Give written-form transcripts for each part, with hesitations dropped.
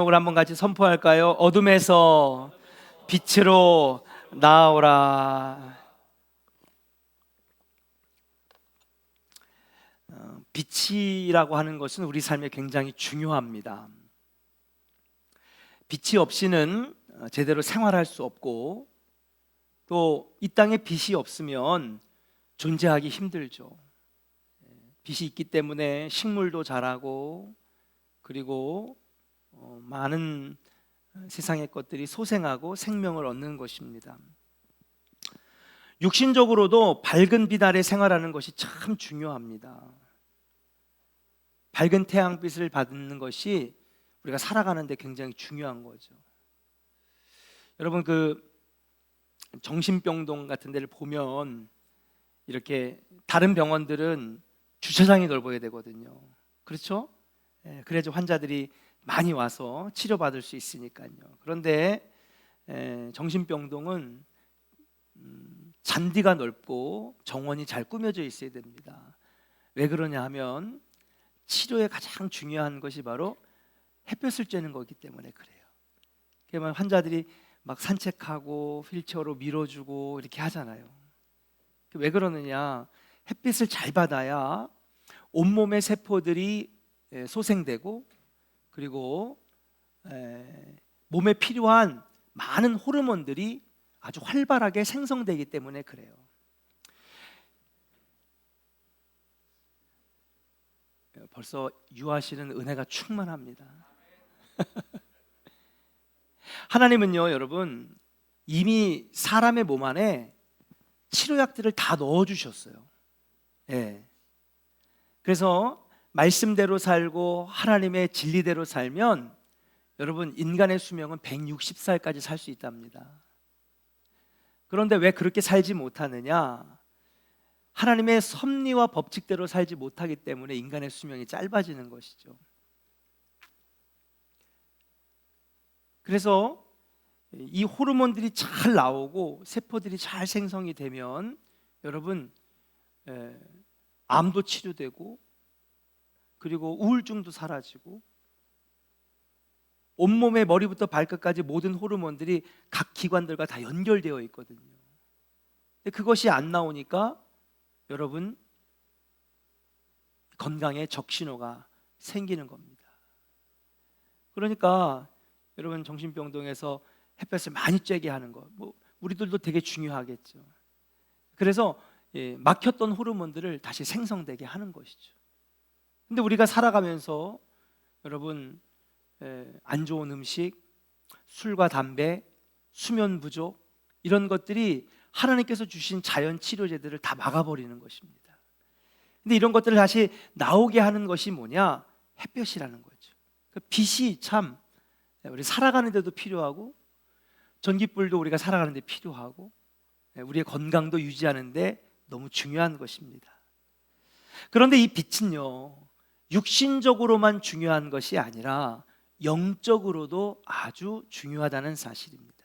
제목을 한번 같이 선포할까요? 어둠에서 빛으로 나오라. 빛이라고 하는 것은 우리 삶에 굉장히 중요합니다. 빛이 없이는 제대로 생활할 수 없고, 또 이 땅에 빛이 없으면 존재하기 힘들죠. 빛이 있기 때문에 식물도 자라고, 그리고 많은 세상의 것들이 소생하고 생명을 얻는 것입니다. 육신적으로도 밝은 빛 아래 생활하는 것이 참 중요합니다. 밝은 태양빛을 받는 것이 우리가 살아가는 데 굉장히 중요한 거죠. 여러분, 정신병동 같은 데를 보면 이렇게 다른 병원들은 주차장이 넓어야 되거든요. 그렇죠? 그래야지 환자들이 많이 와서 치료받을 수 있으니까요. 그런데 정신병동은 잔디가 넓고 정원이 잘 꾸며져 있어야 됩니다. 왜 그러냐 하면 치료에 가장 중요한 것이 바로 햇볕을 쬐는 거기 때문에 그래요. 그러면 환자들이 막 산책하고 휠체어로 밀어주고 이렇게 하잖아요. 왜 그러느냐? 햇빛을 잘 받아야 온몸의 세포들이 소생되고, 그리고 몸에 필요한 많은 호르몬들이 아주 활발하게 생성되기 때문에 그래요. 벌써 유아실은 은혜가 충만합니다. 하나님은요, 여러분, 이미 사람의 몸 안에 치료약들을 다 넣어주셨어요. 그래서 말씀대로 살고 하나님의 진리대로 살면 여러분, 인간의 수명은 160살까지 살 수 있답니다. 그런데 왜 그렇게 살지 못하느냐? 하나님의 섭리와 법칙대로 살지 못하기 때문에 인간의 수명이 짧아지는 것이죠. 그래서 이 호르몬들이 잘 나오고 세포들이 잘 생성이 되면 여러분, 암도 치료되고, 그리고 우울증도 사라지고, 온몸의 머리부터 발끝까지 모든 호르몬들이 각 기관들과 다 연결되어 있거든요. 근데 그것이 안 나오니까 여러분, 건강에 적신호가 생기는 겁니다. 그러니까 여러분, 정신병동에서 햇볕을 많이 쬐게 하는 거, 우리들도 되게 중요하겠죠. 그래서 막혔던 호르몬들을 다시 생성되게 하는 것이죠. 근데 우리가 살아가면서 여러분, 안 좋은 음식, 술과 담배, 수면 부족, 이런 것들이 하나님께서 주신 자연 치료제들을 다 막아버리는 것입니다. 근데 이런 것들을 다시 나오게 하는 것이 뭐냐? 햇볕이라는 거죠. 빛이 참 우리 살아가는 데도 필요하고, 전기불도 우리가 살아가는 데 필요하고, 우리의 건강도 유지하는 데 너무 중요한 것입니다. 그런데 이 빛은요, 육신적으로만 중요한 것이 아니라 영적으로도 아주 중요하다는 사실입니다.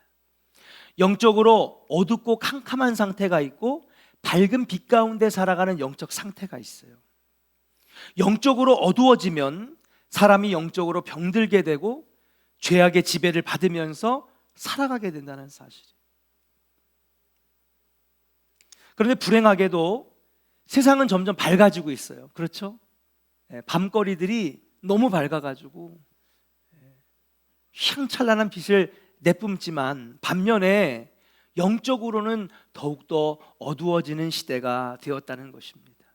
영적으로 어둡고 캄캄한 상태가 있고, 밝은 빛 가운데 살아가는 영적 상태가 있어요. 영적으로 어두워지면 사람이 영적으로 병들게 되고 죄악의 지배를 받으면서 살아가게 된다는 사실이에요. 그런데 불행하게도 세상은 점점 밝아지고 있어요. 그렇죠? 밤거리들이 너무 밝아가지고 휘황찬란한 빛을 내뿜지만, 반면에 영적으로는 더욱더 어두워지는 시대가 되었다는 것입니다.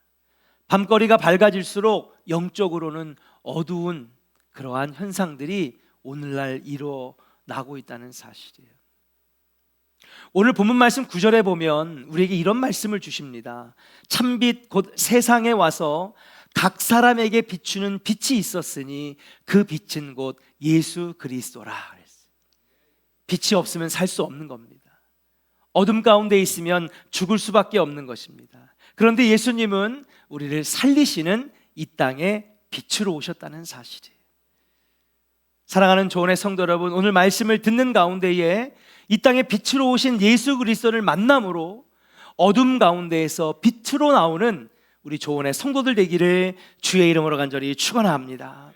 밤거리가 밝아질수록 영적으로는 어두운 그러한 현상들이 오늘날 일어나고 있다는 사실이에요. 오늘 본문 말씀 9절에 보면 우리에게 이런 말씀을 주십니다. 참빛 곧 세상에 와서 각 사람에게 비추는 빛이 있었으니 그 빛은 곧 예수 그리스도라 그랬어요. 빛이 없으면 살 수 없는 겁니다. 어둠 가운데 있으면 죽을 수밖에 없는 것입니다. 그런데 예수님은 우리를 살리시는 이 땅에 빛으로 오셨다는 사실이에요. 사랑하는 조은의 성도 여러분, 오늘 말씀을 듣는 가운데에 이 땅에 빛으로 오신 예수 그리스도를 만남으로 어둠 가운데에서 빛으로 나오는 우리 조은의 성도들 되기를 주의 이름으로 간절히 축원합니다.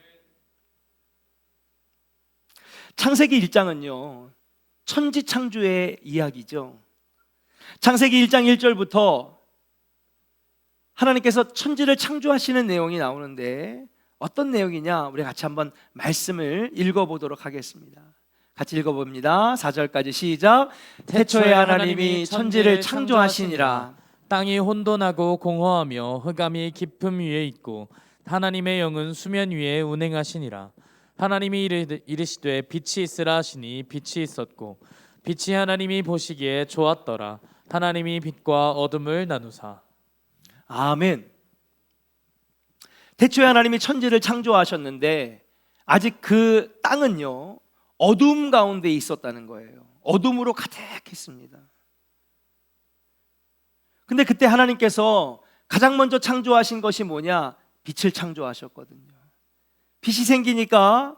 창세기 1장은요 천지 창조의 이야기죠. 창세기 1장 1절부터 하나님께서 천지를 창조하시는 내용이 나오는데 어떤 내용이냐, 우리 같이 한번 말씀을 읽어보도록 하겠습니다. 같이 읽어봅니다. 4절까지 시작. 태초에 하나님이 천지를 창조하시니라. 땅이 혼돈하고 공허하며 흑암이 깊음 위에 있고 하나님의 영은 수면 위에 운행하시니라. 하나님이 이르시되 빛이 있으라 하시니 빛이 있었고 빛이 하나님이 보시기에 좋았더라. 하나님이 빛과 어둠을 나누사. 아멘. 태초에 하나님이 천지를 창조하셨는데 아직 그 땅은요 어둠 가운데 있었다는 거예요. 어둠으로 가득했습니다. 근데 그때 하나님께서 가장 먼저 창조하신 것이 뭐냐? 빛을 창조하셨거든요. 빛이 생기니까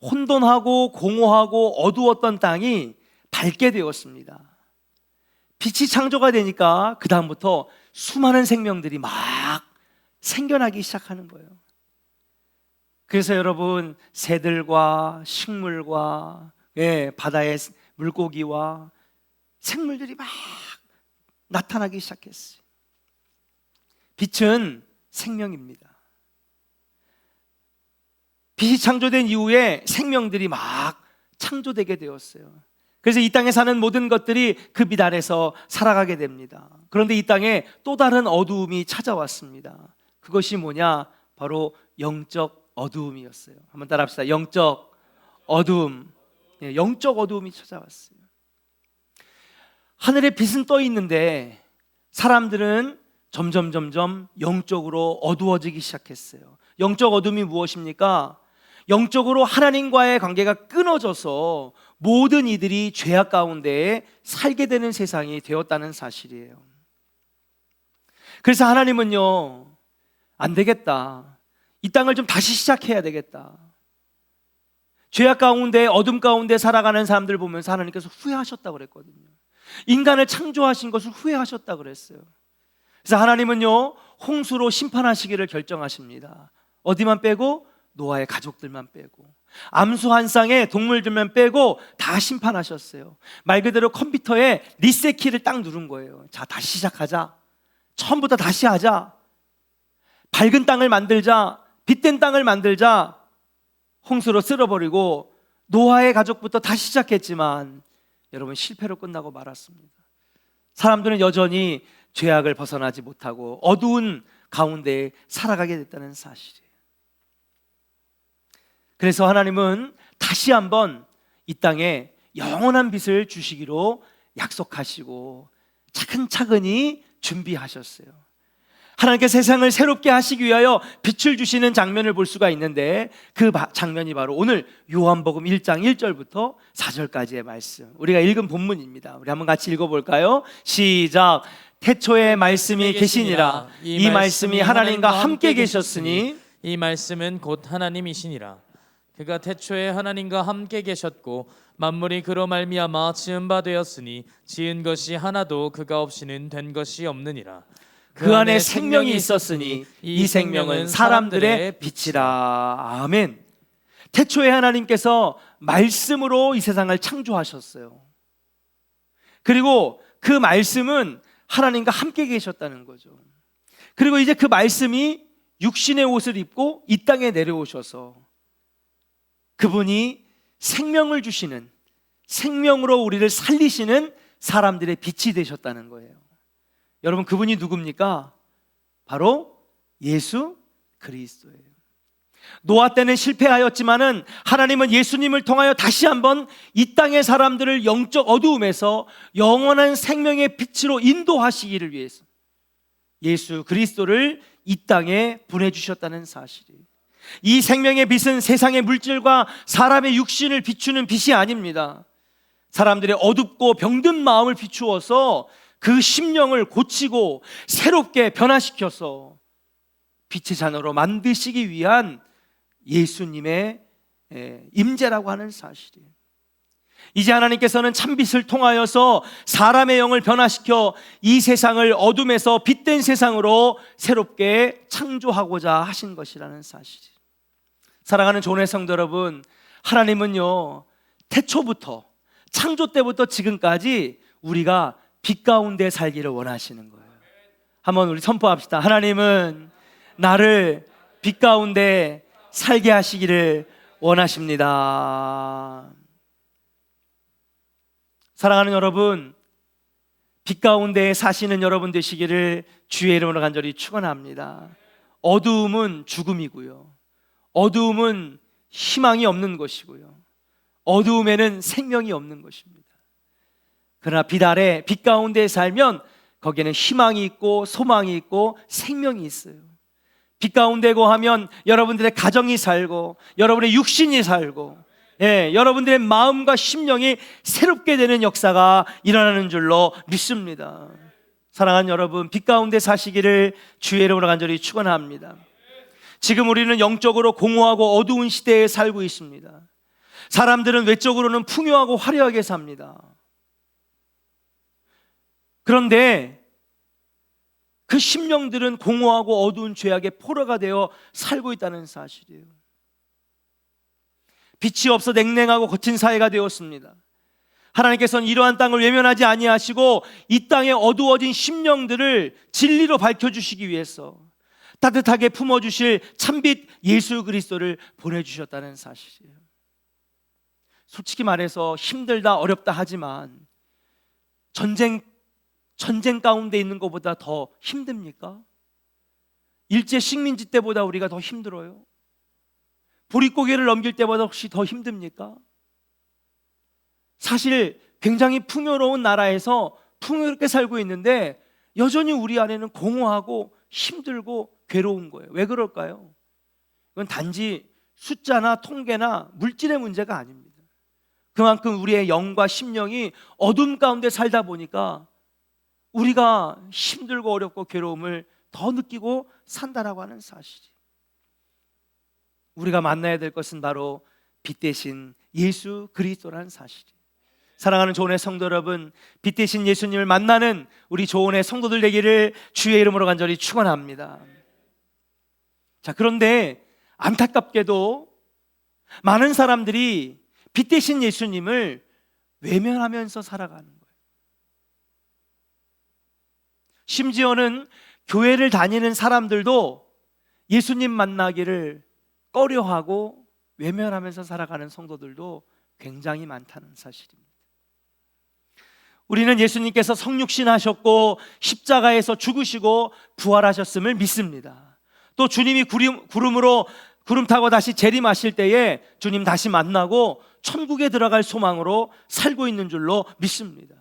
혼돈하고 공허하고 어두웠던 땅이 밝게 되었습니다. 빛이 창조가 되니까 그 다음부터 수많은 생명들이 막 생겨나기 시작하는 거예요. 그래서 여러분, 새들과 식물과 바다의 물고기와 생물들이 막 나타나기 시작했어요. 빛은 생명입니다. 빛이 창조된 이후에 생명들이 막 창조되게 되었어요. 그래서 이 땅에 사는 모든 것들이 그 빛 아래서 살아가게 됩니다. 그런데 이 땅에 또 다른 어두움이 찾아왔습니다. 그것이 뭐냐? 바로 영적 어두움이었어요. 한번 따라합시다. 영적 어두움. 영적 어두움이 찾아왔어요. 하늘에 빛은 떠 있는데 사람들은 점점 영적으로 어두워지기 시작했어요. 영적 어둠이 무엇입니까? 영적으로 하나님과의 관계가 끊어져서 모든 이들이 죄악 가운데 살게 되는 세상이 되었다는 사실이에요. 그래서 하나님은요, 안 되겠다, 이 땅을 좀 다시 시작해야 되겠다. 죄악 가운데 어둠 가운데 살아가는 사람들 보면서 하나님께서 후회하셨다고 그랬거든요. 인간을 창조하신 것을 후회하셨다고 그랬어요. 그래서 하나님은요 홍수로 심판하시기를 결정하십니다. 어디만 빼고? 노아의 가족들만 빼고, 암수 한 쌍의 동물들만 빼고 다 심판하셨어요. 말 그대로 컴퓨터에 리셋 키를 딱 누른 거예요. 자, 다시 시작하자. 처음부터 다시 하자. 밝은 땅을 만들자. 빛된 땅을 만들자. 홍수로 쓸어버리고 노아의 가족부터 다시 시작했지만 여러분, 실패로 끝나고 말았습니다. 사람들은 여전히 죄악을 벗어나지 못하고 어두운 가운데 살아가게 됐다는 사실이에요. 그래서 하나님은 다시 한번 이 땅에 영원한 빛을 주시기로 약속하시고 차근차근히 준비하셨어요. 하나님께서 세상을 새롭게 하시기 위하여 빛을 주시는 장면을 볼 수가 있는데 그 장면이 바로 오늘 요한복음 1장 1절부터 4절까지의 말씀, 우리가 읽은 본문입니다. 우리 한번 같이 읽어볼까요? 시작. 태초에 말씀이 계시니라. 이 말씀이 하나님과 함께 계셨으니 이 말씀은 곧 하나님이시니라. 그가 태초에 하나님과 함께 계셨고 만물이 그로 말미암아 지은 바 되었으니 지은 것이 하나도 그가 없이는 된 것이 없느니라. 그 안에 생명이 있었으니 이 생명은 사람들의 빛이라. 아멘. 태초에 하나님께서 말씀으로 이 세상을 창조하셨어요. 그리고 그 말씀은 하나님과 함께 계셨다는 거죠. 그리고 이제 그 말씀이 육신의 옷을 입고 이 땅에 내려오셔서 그분이 생명을 주시는, 생명으로 우리를 살리시는 사람들의 빛이 되셨다는 거예요. 여러분, 그분이 누굽니까? 바로 예수 그리스도예요. 노아 때는 실패하였지만은 하나님은 예수님을 통하여 다시 한번 이 땅의 사람들을 영적 어두움에서 영원한 생명의 빛으로 인도하시기를 위해서 예수 그리스도를 이 땅에 보내주셨다는 사실이에요. 이 생명의 빛은 세상의 물질과 사람의 육신을 비추는 빛이 아닙니다. 사람들의 어둡고 병든 마음을 비추어서 그 심령을 고치고 새롭게 변화시켜서 빛의 자녀로 만드시기 위한 예수님의 임재라고 하는 사실이에요. 이제 하나님께서는 참빛을 통하여서 사람의 영을 변화시켜 이 세상을 어둠에서 빛된 세상으로 새롭게 창조하고자 하신 것이라는 사실이에요. 사랑하는 교회 성도 여러분, 하나님은요 태초부터, 창조 때부터 지금까지 우리가 빛 가운데 살기를 원하시는 거예요. 한번 우리 선포합시다. 하나님은 나를 빛 가운데 살게 하시기를 원하십니다. 사랑하는 여러분, 빛 가운데 사시는 여러분 되시기를 주의 이름으로 간절히 축원합니다. 어두움은 죽음이고요, 어두움은 희망이 없는 것이고요, 어두움에는 생명이 없는 것입니다. 그러나 빛 아래, 빛 가운데 살면 거기에는 희망이 있고 소망이 있고 생명이 있어요. 빛 가운데고 하면 여러분들의 가정이 살고 여러분의 육신이 살고, 여러분들의 마음과 심령이 새롭게 되는 역사가 일어나는 줄로 믿습니다. 사랑하는 여러분, 빛 가운데 사시기를 주의 이름으로 간절히 축원합니다. 지금 우리는 영적으로 공허하고 어두운 시대에 살고 있습니다. 사람들은 외적으로는 풍요하고 화려하게 삽니다. 그런데 그 심령들은 공허하고 어두운 죄악의 포로가 되어 살고 있다는 사실이에요. 빛이 없어 냉랭하고 거친 사회가 되었습니다. 하나님께서는 이러한 땅을 외면하지 아니하시고 이 땅의 어두워진 심령들을 진리로 밝혀주시기 위해서 따뜻하게 품어주실 참빛 예수 그리스도를 보내주셨다는 사실이에요. 솔직히 말해서 힘들다 어렵다 하지만 전쟁 가운데 있는 것보다 더 힘듭니까? 일제 식민지 때보다 우리가 더 힘들어요? 보릿고개를 넘길 때보다 혹시 더 힘듭니까? 사실 굉장히 풍요로운 나라에서 풍요롭게 살고 있는데 여전히 우리 안에는 공허하고 힘들고 괴로운 거예요. 왜 그럴까요? 이건 단지 숫자나 통계나 물질의 문제가 아닙니다. 그만큼 우리의 영과 심령이 어둠 가운데 살다 보니까 우리가 힘들고 어렵고 괴로움을 더 느끼고 산다라고 하는 사실이, 우리가 만나야 될 것은 바로 빛 대신 예수 그리스도라는 사실이에요. 사랑하는 조은의 성도 여러분, 빛 대신 예수님을 만나는 우리 조은의 성도들 되기를 주의 이름으로 간절히 축원합니다. 자, 그런데 안타깝게도 많은 사람들이 빛 대신 예수님을 외면하면서 살아가는 거예요. 심지어는 교회를 다니는 사람들도 예수님 만나기를 꺼려하고 외면하면서 살아가는 성도들도 굉장히 많다는 사실입니다. 우리는 예수님께서 성육신 하셨고 십자가에서 죽으시고 부활하셨음을 믿습니다. 또 주님이 구름 타고 다시 재림하실 때에 주님 다시 만나고 천국에 들어갈 소망으로 살고 있는 줄로 믿습니다.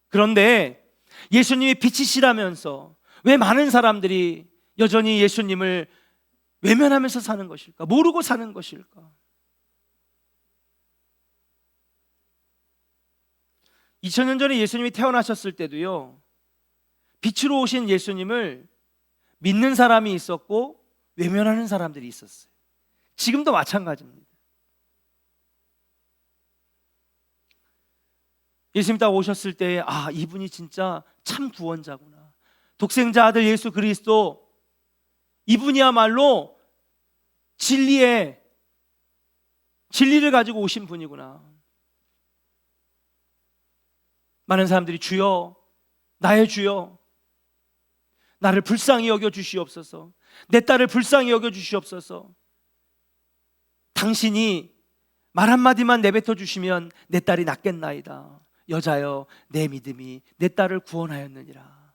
그런데 예수님이 빛이시라면서 왜 많은 사람들이 여전히 예수님을 외면하면서 사는 것일까? 모르고 사는 것일까? 2000년 전에 예수님이 태어나셨을 때도요, 빛으로 오신 예수님을 믿는 사람이 있었고 외면하는 사람들이 있었어요. 지금도 마찬가지입니다. 예수님 딱 오셨을 때, 아, 이분이 진짜 참 구원자구나, 독생자 아들 예수 그리스도, 이분이야말로 진리를 가지고 오신 분이구나. 많은 사람들이 주여, 나의 주여, 나를 불쌍히 여겨 주시옵소서, 내 딸을 불쌍히 여겨 주시옵소서, 당신이 말 한마디만 내뱉어 주시면 내 딸이 낫겠나이다. 여자여, 내 믿음이 내 딸을 구원하였느니라.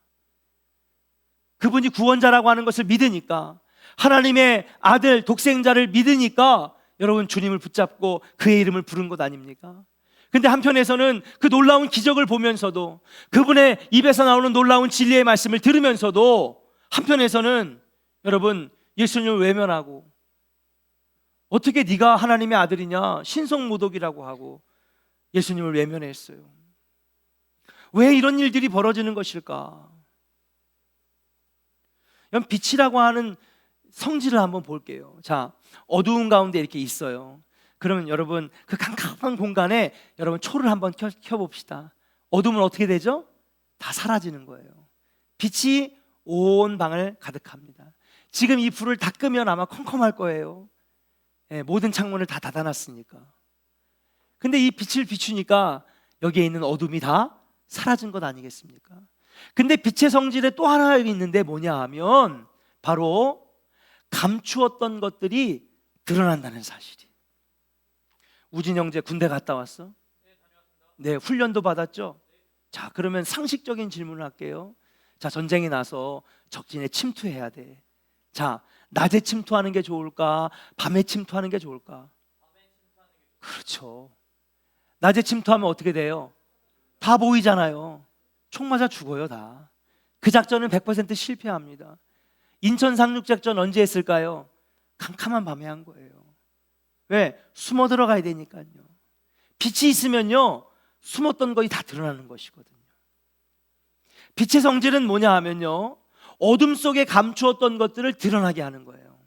그분이 구원자라고 하는 것을 믿으니까, 하나님의 아들 독생자를 믿으니까 여러분 주님을 붙잡고 그의 이름을 부른 것 아닙니까? 근데 한편에서는 그 놀라운 기적을 보면서도, 그분의 입에서 나오는 놀라운 진리의 말씀을 들으면서도, 한편에서는 여러분 예수님을 외면하고, 어떻게 네가 하나님의 아들이냐, 신성모독이라고 하고 예수님을 외면했어요. 왜 이런 일들이 벌어지는 것일까? 빛이라고 하는 성질을 한번 볼게요. 자, 어두운 가운데 이렇게 있어요. 그러면 여러분 그 깜깜한 공간에 여러분 초를 한번 켜봅시다. 어둠은 어떻게 되죠? 다 사라지는 거예요. 빛이 온 방을 가득합니다. 지금 이 불을 다 끄면 아마 컴컴할 거예요. 모든 창문을 다 닫아놨으니까. 근데 이 빛을 비추니까 여기에 있는 어둠이 다 사라진 것 아니겠습니까? 근데 빛의 성질에 또 하나 있는데 뭐냐 하면 바로 감추었던 것들이 드러난다는 사실이. 우진 형제 군대 갔다 왔어? 네, 훈련도 받았죠? 자, 그러면 상식적인 질문을 할게요. 자, 전쟁이 나서 적진에 침투해야 돼. 자, 낮에 침투하는 게 좋을까? 밤에 침투하는 게 좋을까? 그렇죠. 낮에 침투하면 어떻게 돼요? 다 보이잖아요. 총 맞아 죽어요, 다. 그 작전은 100% 실패합니다. 인천 상륙작전 언제 했을까요? 캄캄한 밤에 한 거예요. 왜? 숨어 들어가야 되니까요. 빛이 있으면요, 숨었던 것이 다 드러나는 것이거든요. 빛의 성질은 뭐냐 하면요, 어둠 속에 감추었던 것들을 드러나게 하는 거예요.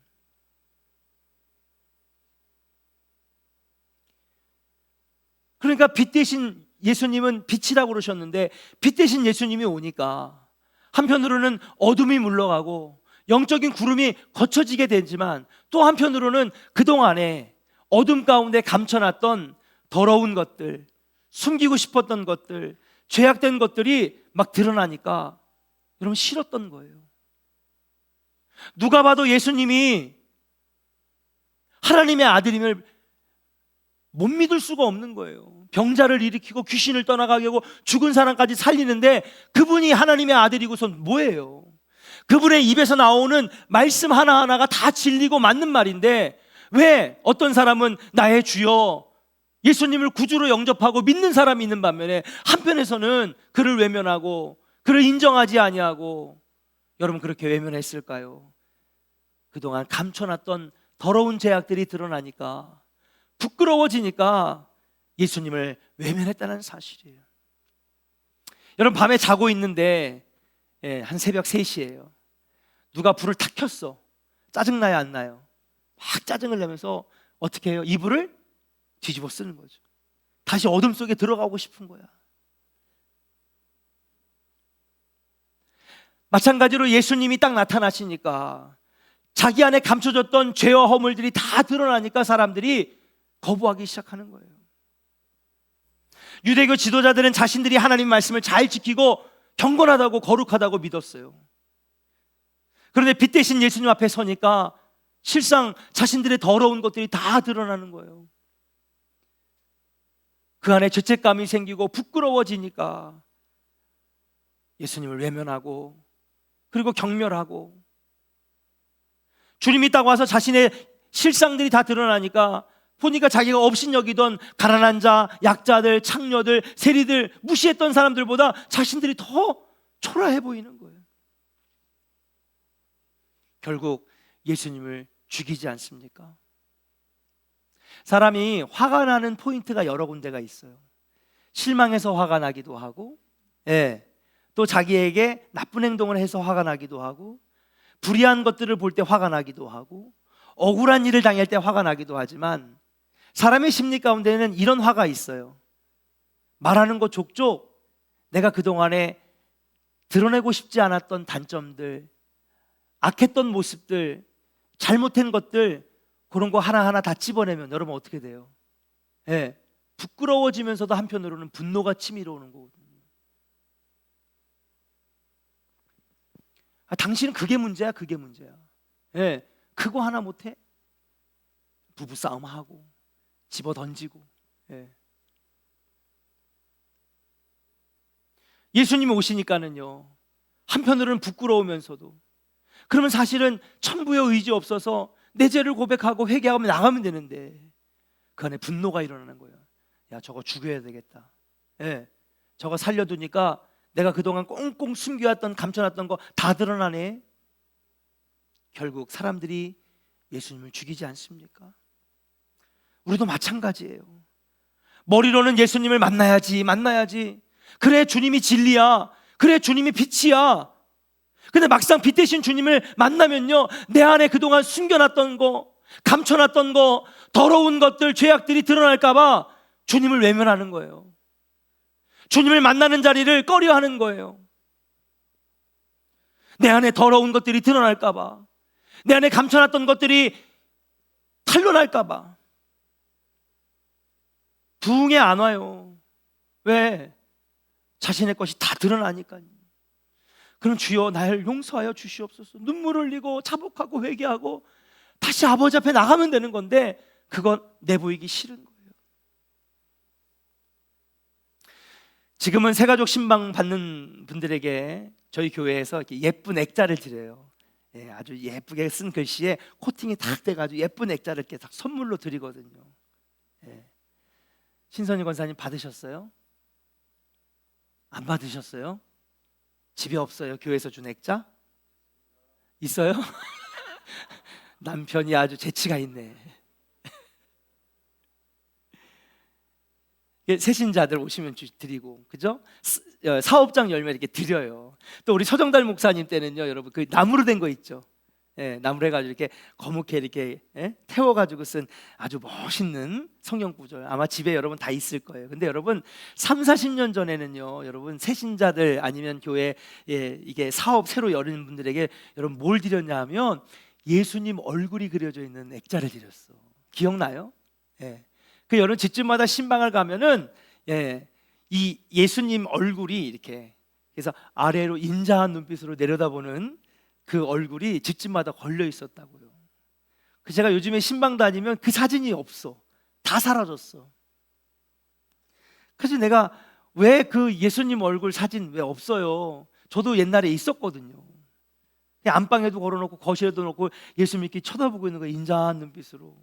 그러니까 빛 대신 예수님은 빛이라고 그러셨는데, 빛 대신 예수님이 오니까 한편으로는 어둠이 물러가고 영적인 구름이 거쳐지게 되지만, 또 한편으로는 그동안에 어둠 가운데 감춰놨던 더러운 것들, 숨기고 싶었던 것들, 죄악된 것들이 막 드러나니까 여러분 싫었던 거예요. 누가 봐도 예수님이 하나님의 아들임을 못 믿을 수가 없는 거예요. 병자를 일으키고 귀신을 떠나가게 하고 죽은 사람까지 살리는데 그분이 하나님의 아들이고선 뭐예요? 그분의 입에서 나오는 말씀 하나하나가 다 진리고 맞는 말인데, 왜 어떤 사람은 나의 주여, 예수님을 구주로 영접하고 믿는 사람이 있는 반면에 한편에서는 그를 외면하고 그를 인정하지 아니하고, 여러분 그렇게 외면했을까요? 그동안 감춰놨던 더러운 죄악들이 드러나니까, 부끄러워지니까 예수님을 외면했다는 사실이에요. 여러분 밤에 자고 있는데 한 새벽 3시예요. 누가 불을 탁 켰어. 짜증나요, 안 나요? 막 짜증을 내면서 어떻게 해요? 이불을 뒤집어 쓰는 거죠. 다시 어둠 속에 들어가고 싶은 거야. 마찬가지로 예수님이 딱 나타나시니까 자기 안에 감춰졌던 죄와 허물들이 다 드러나니까 사람들이 거부하기 시작하는 거예요. 유대교 지도자들은 자신들이 하나님 말씀을 잘 지키고 경건하다고 거룩하다고 믿었어요. 그런데 빛 대신 예수님 앞에 서니까 실상 자신들의 더러운 것들이 다 드러나는 거예요. 그 안에 죄책감이 생기고 부끄러워지니까 예수님을 외면하고 그리고 경멸하고, 주님이 딱 와서 자신의 실상들이 다 드러나니까 보니까 자기가 업신여기던 가난한 자, 약자들, 창녀들, 세리들, 무시했던 사람들보다 자신들이 더 초라해 보이는 거예요. 결국 예수님을 죽이지 않습니까? 사람이 화가 나는 포인트가 여러 군데가 있어요. 실망해서 화가 나기도 하고, 또 자기에게 나쁜 행동을 해서 화가 나기도 하고, 불의한 것들을 볼 때 화가 나기도 하고, 억울한 일을 당할 때 화가 나기도 하지만, 사람의 심리 가운데는 이런 화가 있어요. 말하는 거 족족 내가 그동안에 드러내고 싶지 않았던 단점들, 악했던 모습들, 잘못한 것들, 그런 거 하나하나 다 찝어내면 여러분 어떻게 돼요? 부끄러워지면서도 한편으로는 분노가 치밀어 오는 거거든요. 당신은 그게 문제야, 그게 문제야. 그거 하나 못해? 부부싸움하고 집어 던지고. 예수님이 오시니까는요, 한편으로는 부끄러우면서도, 그러면 사실은 천부의 의지 없어서 내 죄를 고백하고 회개하면 나가면 되는데 그 안에 분노가 일어나는 거예요. 야, 저거 죽여야 되겠다. 저거 살려두니까 내가 그동안 꽁꽁 숨겨왔던, 감춰놨던 거 다 드러나네. 결국 사람들이 예수님을 죽이지 않습니까? 우리도 마찬가지예요. 머리로는 예수님을 만나야지. 그래, 주님이 진리야. 그래, 주님이 빛이야. 근데 막상 빛 대신 주님을 만나면요, 내 안에 그동안 숨겨놨던 거, 감춰놨던 거, 더러운 것들, 죄악들이 드러날까 봐 주님을 외면하는 거예요. 주님을 만나는 자리를 꺼려하는 거예요. 내 안에 더러운 것들이 드러날까 봐, 내 안에 감춰놨던 것들이 탄로날까 봐. 부흥에 안 와요. 왜? 자신의 것이 다 드러나니까요. 그럼 주여 나를 용서하여 주시옵소서. 눈물 흘리고 자복하고 회개하고 다시 아버지 앞에 나가면 되는 건데 그건 내보이기 싫은 거예요. 지금은 새가족 신방 받는 분들에게 저희 교회에서 이렇게 예쁜 액자를 드려요. 예, 아주 예쁘게 쓴 글씨에 코팅이 탁 돼가지고 예쁜 액자를 이렇게 딱 선물로 드리거든요. 예. 신선희 권사님 받으셨어요? 안 받으셨어요? 집에 없어요? 교회에서 준 액자? 있어요? 남편이 아주 재치가 있네. 새신자들 오시면 드리고, 그죠? 사업장 열매 이렇게 드려요. 또 우리 서정달 목사님 때는요, 여러분 그 나무로 된 거 있죠? 예, 나무로 해가지고 이렇게 거묵게 이렇게 태워가지고 쓴 아주 멋있는 성경 구절 아마 집에 여러분 다 있을 거예요. 근데 여러분 30-40년 전에는요, 여러분 새신자들 아니면 교회 이게 사업 새로 열린 분들에게 여러분 뭘 드렸냐 하면 예수님 얼굴이 그려져 있는 액자를 드렸어. 기억나요? 예. 그 여러분 집집마다 신방을 가면은 이 예수님 얼굴이 이렇게 그래서 아래로 인자한 눈빛으로 내려다보는 그 얼굴이 집집마다 걸려 있었다고요. 그 제가 요즘에 신방 다니면 그 사진이 없어. 다 사라졌어. 그래서 내가 왜 그 예수님 얼굴 사진 왜 없어요? 저도 옛날에 있었거든요. 안방에도 걸어놓고 거실에도 놓고 예수님 이렇게 쳐다보고 있는 거예요. 인자한 눈빛으로.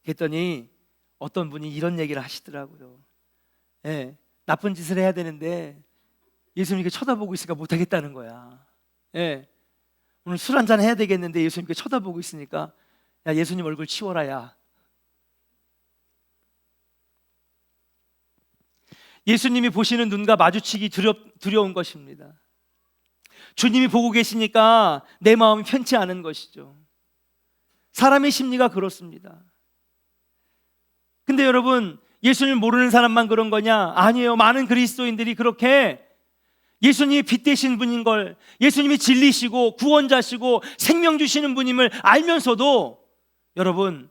그랬더니 어떤 분이 이런 얘기를 하시더라고요. 예, 나쁜 짓을 해야 되는데 예수님께 쳐다보고 있으니까 못하겠다는 거야. 예, 오늘 술 한잔 해야 되겠는데 예수님께 쳐다보고 있으니까 야 예수님 얼굴 치워라 야. 예수님이 보시는 눈과 마주치기 두려운 것입니다. 주님이 보고 계시니까 내 마음이 편치 않은 것이죠. 사람의 심리가 그렇습니다. 근데 여러분 예수님을 모르는 사람만 그런 거냐? 아니에요. 많은 그리스도인들이 그렇게 예수님이 빛 되신 분인 걸, 예수님이 진리시고 구원자시고 생명 주시는 분임을 알면서도 여러분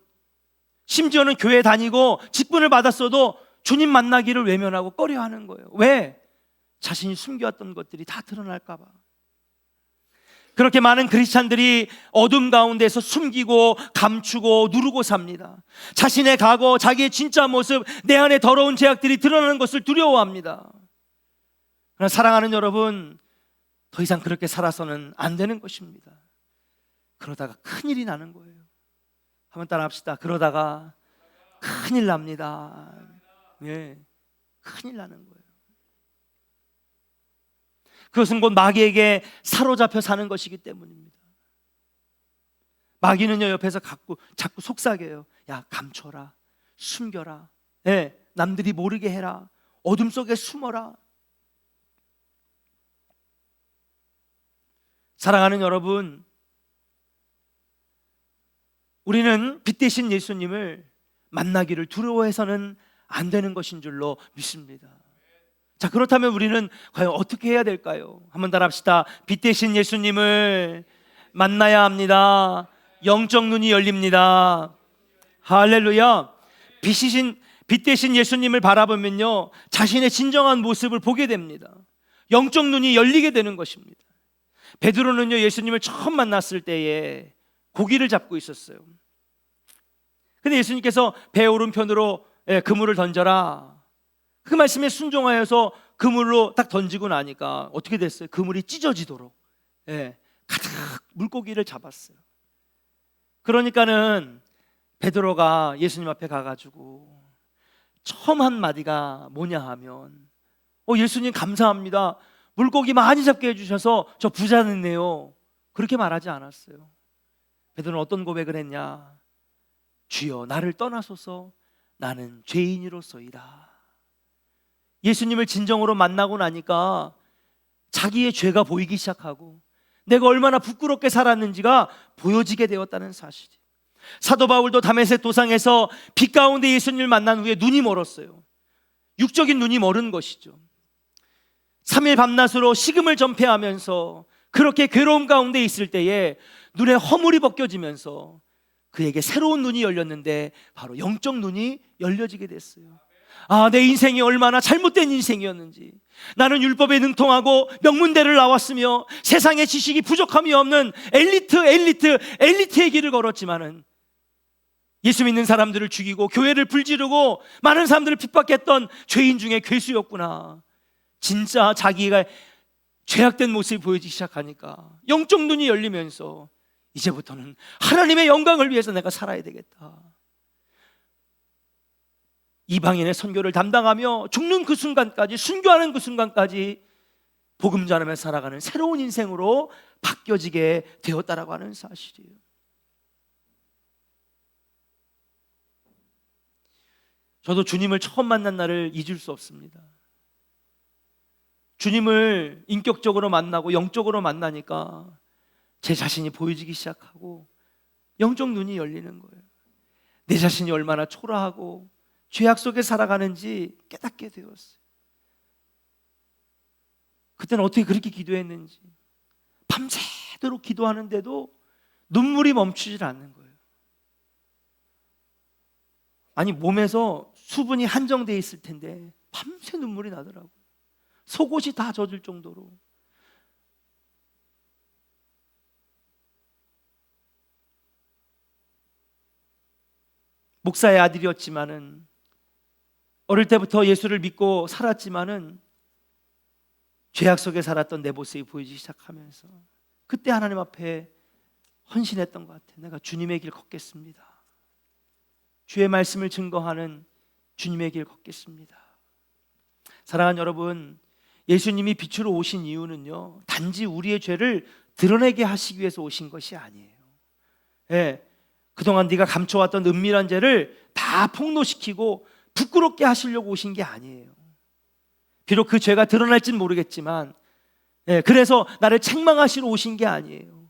심지어는 교회 다니고 직분을 받았어도 주님 만나기를 외면하고 꺼려하는 거예요. 왜? 자신이 숨겨왔던 것들이 다 드러날까 봐. 그렇게 많은 크리스찬들이 어둠 가운데서 숨기고 감추고 누르고 삽니다. 자신의 과거, 자기의 진짜 모습, 내 안에 더러운 죄악들이 드러나는 것을 두려워합니다. 그러나 사랑하는 여러분, 더 이상 그렇게 살아서는 안 되는 것입니다. 그러다가 큰일이 나는 거예요. 한번 따라 합시다. 그러다가 큰일 납니다. 예, 큰일 나는 거예요. 그것은 곧 마귀에게 사로잡혀 사는 것이기 때문입니다. 마귀는요 옆에서 자꾸 속삭여요. 야 감춰라, 숨겨라, 남들이 모르게 해라, 어둠 속에 숨어라. 사랑하는 여러분, 우리는 빛 되신 예수님을 만나기를 두려워해서는 안 되는 것인 줄로 믿습니다. 자, 그렇다면 우리는 과연 어떻게 해야 될까요? 한번 따라 합시다. 빛 되신 예수님을 만나야 합니다. 영적 눈이 열립니다. 할렐루야. 빛 되신 예수님을 바라보면요 자신의 진정한 모습을 보게 됩니다. 영적 눈이 열리게 되는 것입니다. 베드로는요 예수님을 처음 만났을 때에 고기를 잡고 있었어요. 근데 예수님께서 배 오른편으로 그물을 던져라, 그 말씀에 순종하여서 그물로 딱 던지고 나니까 어떻게 됐어요? 그물이 찢어지도록 가득 물고기를 잡았어요. 그러니까는 베드로가 예수님 앞에 가가지고 처음 한 마디가 뭐냐 하면 예수님 감사합니다. 물고기 많이 잡게 해주셔서 저 부자 됐네요. 그렇게 말하지 않았어요. 베드로는 어떤 고백을 했냐? 주여 나를 떠나소서 나는 죄인이로소이다. 예수님을 진정으로 만나고 나니까 자기의 죄가 보이기 시작하고 내가 얼마나 부끄럽게 살았는지가 보여지게 되었다는 사실이. 사도 바울도 다메섹 도상에서 빛 가운데 예수님을 만난 후에 눈이 멀었어요. 육적인 눈이 멀은 것이죠. 3일 밤낮으로 식음을 전폐하면서 그렇게 괴로움 가운데 있을 때에 눈에 허물이 벗겨지면서 그에게 새로운 눈이 열렸는데 바로 영적 눈이 열려지게 됐어요. 내 인생이 얼마나 잘못된 인생이었는지, 나는 율법에 능통하고 명문대를 나왔으며 세상의 지식이 부족함이 없는 엘리트의 길을 걸었지만은 예수 믿는 사람들을 죽이고 교회를 불지르고 많은 사람들을 핍박했던 죄인 중에 괴수였구나. 진짜 자기가 죄악된 모습이 보여지기 시작하니까 영적 눈이 열리면서 이제부터는 하나님의 영광을 위해서 내가 살아야 되겠다. 이방인의 선교를 담당하며 죽는 그 순간까지, 순교하는 그 순간까지 복음 전하며 살아가는 새로운 인생으로 바뀌어지게 되었다라고 하는 사실이에요. 저도 주님을 처음 만난 날을 잊을 수 없습니다. 주님을 인격적으로 만나고 영적으로 만나니까 제 자신이 보여지기 시작하고 영적 눈이 열리는 거예요. 내 자신이 얼마나 초라하고 죄악 속에 살아가는지 깨닫게 되었어요. 그때는 어떻게 그렇게 기도했는지, 밤새도록 기도하는데도 눈물이 멈추질 않는 거예요. 아니, 몸에서 수분이 한정되어 있을 텐데 밤새 눈물이 나더라고요. 속옷이 다 젖을 정도로. 목사의 아들이었지만은, 어릴 때부터 예수를 믿고 살았지만은 죄악 속에 살았던 내 모습이 보이기 시작하면서 그때 하나님 앞에 헌신했던 것 같아요. 내가 주님의 길 걷겠습니다. 주의 말씀을 증거하는 주님의 길 걷겠습니다. 사랑하는 여러분, 예수님이 빛으로 오신 이유는요, 단지 우리의 죄를 드러내게 하시기 위해서 오신 것이 아니에요. 그동안 네가 감춰왔던 은밀한 죄를 다 폭로시키고 부끄럽게 하시려고 오신 게 아니에요. 비록 그 죄가 드러날지는 모르겠지만, 그래서 나를 책망하시러 오신 게 아니에요.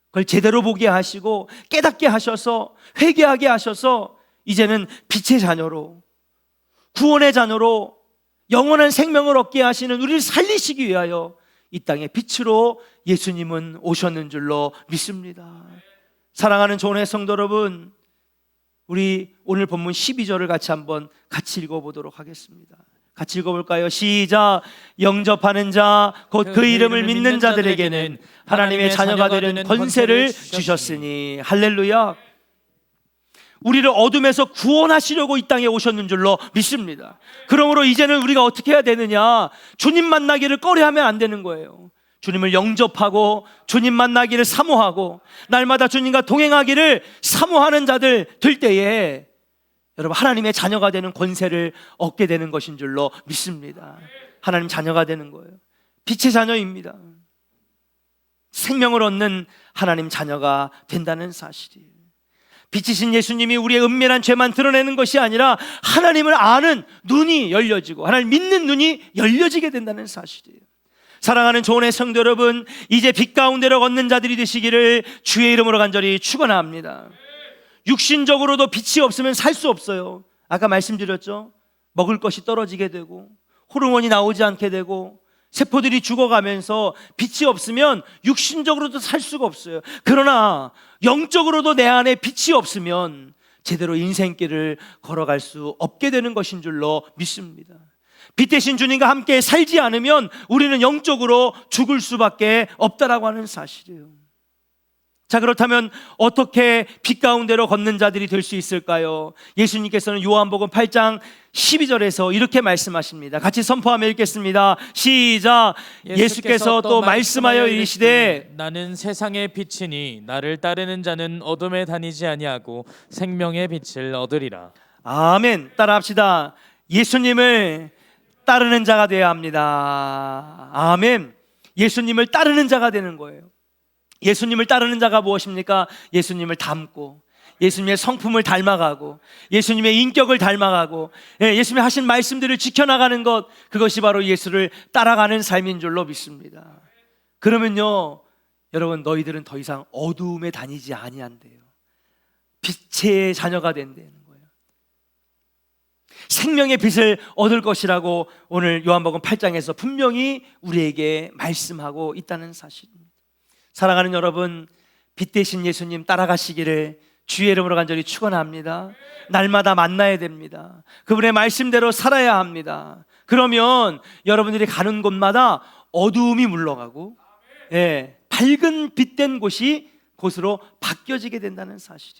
그걸 제대로 보게 하시고 깨닫게 하셔서 회개하게 하셔서 이제는 빛의 자녀로, 구원의 자녀로 영원한 생명을 얻게 하시는 우리를 살리시기 위하여 이 땅의 빛으로 예수님은 오셨는 줄로 믿습니다. 사랑하는 좋은 성도 여러분, 우리 오늘 본문 12절을 같이 읽어보도록 하겠습니다. 같이 읽어볼까요? 시작. 영접하는 자, 곧 그 이름을 믿는 자들에게는 하나님의 자녀가 되는 권세를 주셨으니. 할렐루야. 우리를 어둠에서 구원하시려고 이 땅에 오셨는 줄로 믿습니다. 그러므로 이제는 우리가 어떻게 해야 되느냐? 주님 만나기를 꺼려하면 안 되는 거예요. 주님을 영접하고 주님 만나기를 사모하고 날마다 주님과 동행하기를 사모하는 자들 될 때에 여러분, 하나님의 자녀가 되는 권세를 얻게 되는 것인 줄로 믿습니다. 하나님 자녀가 되는 거예요. 빛의 자녀입니다. 생명을 얻는 하나님 자녀가 된다는 사실이에요. 빛이신 예수님이 우리의 은밀한 죄만 드러내는 것이 아니라 하나님을 아는 눈이 열려지고 하나님 믿는 눈이 열려지게 된다는 사실이에요. 사랑하는 좋은 성도 여러분, 이제 빛 가운데로 걷는 자들이 되시기를 주의 이름으로 간절히 축원합니다. 육신적으로도 빛이 없으면 살 수 없어요. 아까 말씀드렸죠. 먹을 것이 떨어지게 되고 호르몬이 나오지 않게 되고 세포들이 죽어가면서 빛이 없으면 육신적으로도 살 수가 없어요. 그러나 영적으로도 내 안에 빛이 없으면 제대로 인생길을 걸어갈 수 없게 되는 것인 줄로 믿습니다. 빛 대신 주님과 함께 살지 않으면 우리는 영적으로 죽을 수밖에 없다라고 하는 사실이에요. 자, 그렇다면 어떻게 빛 가운데로 걷는 자들이 될 수 있을까요? 예수님께서는 요한복음 8장 12절에서 이렇게 말씀하십니다. 같이 선포하며 읽겠습니다. 시작. 예수께서 또 말씀하여 이르시되 나는 세상의 빛이니 나를 따르는 자는 어둠에 다니지 아니하고 생명의 빛을 얻으리라. 아멘. 따라합시다. 예수님을 따르는 자가 되어야 합니다. 아멘. 예수님을 따르는 자가 되는 거예요. 예수님을 따르는 자가 무엇입니까? 예수님을 닮고 예수님의 성품을 닮아가고 예수님의 인격을 닮아가고 예수님이 하신 말씀들을 지켜나가는 것, 그것이 바로 예수를 따라가는 삶인 줄로 믿습니다. 그러면요, 여러분, 너희들은 더 이상 어두움에 다니지 아니한대요. 빛의 자녀가 된다는 거예요. 생명의 빛을 얻을 것이라고 오늘 요한복음 8장에서 분명히 우리에게 말씀하고 있다는 사실입니다. 사랑하는 여러분, 빛 대신 예수님 따라가시기를 주의 이름으로 간절히 축원합니다. 날마다 만나야 됩니다. 그분의 말씀대로 살아야 합니다. 그러면 여러분들이 가는 곳마다 어두움이 물러가고 밝은 빛된 곳이 곳으로 바뀌어지게 된다는 사실이.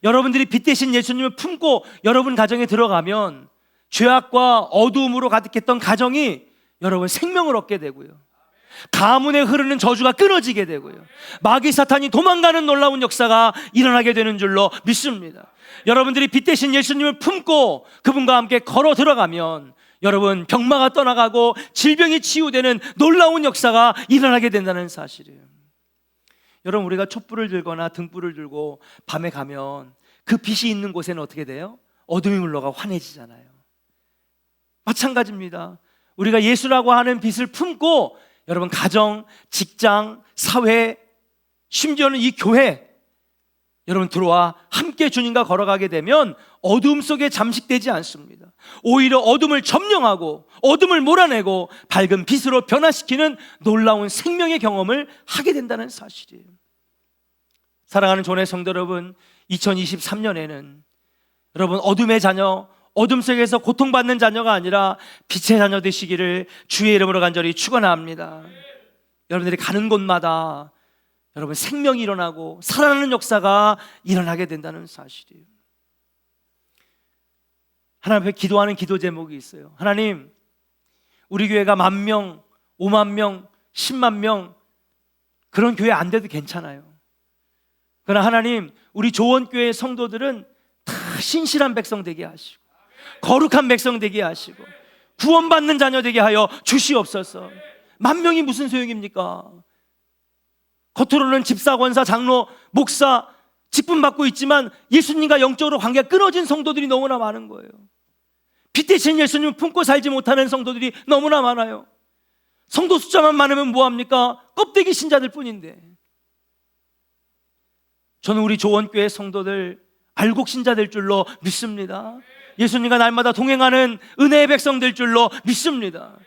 여러분들이 빛 대신 예수님을 품고 여러분 가정에 들어가면 죄악과 어두움으로 가득했던 가정이 여러분 생명을 얻게 되고요, 가문에 흐르는 저주가 끊어지게 되고요, 마귀 사탄이 도망가는 놀라운 역사가 일어나게 되는 줄로 믿습니다. 여러분들이 빛 대신 예수님을 품고 그분과 함께 걸어 들어가면 여러분 병마가 떠나가고 질병이 치유되는 놀라운 역사가 일어나게 된다는 사실이에요. 여러분, 우리가 촛불을 들거나 등불을 들고 밤에 가면 그 빛이 있는 곳에는 어떻게 돼요? 어둠이 물러가 환해지잖아요. 마찬가지입니다. 우리가 예수라고 하는 빛을 품고 여러분 가정, 직장, 사회, 심지어는 이 교회 여러분 들어와 함께 주님과 걸어가게 되면 어둠 속에 잠식되지 않습니다. 오히려 어둠을 점령하고 어둠을 몰아내고 밝은 빛으로 변화시키는 놀라운 생명의 경험을 하게 된다는 사실이에요. 사랑하는 교회 성도 여러분, 2023년에는 여러분 어둠의 자녀, 어둠 속에서 고통받는 자녀가 아니라 빛의 자녀 되시기를 주의 이름으로 간절히 축원합니다. 여러분들이 가는 곳마다 여러분 생명이 일어나고 살아나는 역사가 일어나게 된다는 사실이에요. 하나님 앞에 기도하는 기도 제목이 있어요. 하나님, 우리 교회가 10,000명, 50,000명, 100,000명 그런 교회 안 돼도 괜찮아요. 그러나 하나님, 우리 조원교회 성도들은 다 신실한 백성 되게 하시고 거룩한 백성 되게 하시고 구원받는 자녀 되게 하여 주시옵소서. 10,000명이 무슨 소용입니까? 겉으로는 집사, 권사, 장로, 목사 직분 받고 있지만 예수님과 영적으로 관계가 끊어진 성도들이 너무나 많은 거예요. 빛 대신 예수님을 품고 살지 못하는 성도들이 너무나 많아요. 성도 숫자만 많으면 뭐합니까? 껍데기 신자들 뿐인데. 저는 우리 조원교회 성도들 알곡 신자 될 줄로 믿습니다. 예수님과 날마다 동행하는 은혜의 백성 될 줄로 믿습니다.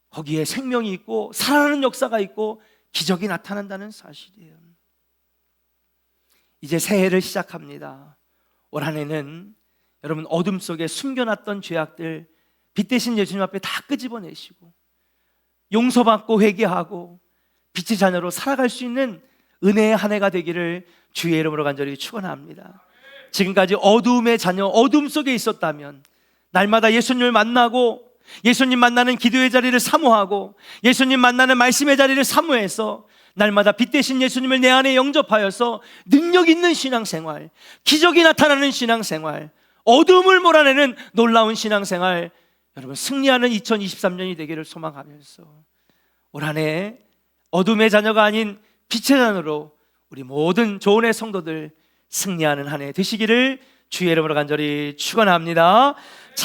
거기에 생명이 있고 살아나는 역사가 있고 기적이 나타난다는 사실이에요. 이제 새해를 시작합니다. 올 한 해는 여러분 어둠 속에 숨겨놨던 죄악들 빛 대신 예수님 앞에 다 끄집어내시고 용서받고 회개하고 빛의 자녀로 살아갈 수 있는 은혜의 한 해가 되기를 주의 이름으로 간절히 축원합니다. 지금까지 어두움의 자녀, 어둠 속에 있었다면 날마다 예수님을 만나고 예수님 만나는 기도의 자리를 사모하고 예수님 만나는 말씀의 자리를 사모해서 날마다 빛 대신 예수님을 내 안에 영접하여서 능력 있는 신앙생활, 기적이 나타나는 신앙생활, 어둠을 몰아내는 놀라운 신앙생활, 여러분 승리하는 2023년이 되기를 소망하면서 올 한 해 어둠의 자녀가 아닌 빛의 자녀로 우리 모든 조은의 성도들 승리하는 한 해 되시기를 주의 이름으로 간절히 축원합니다.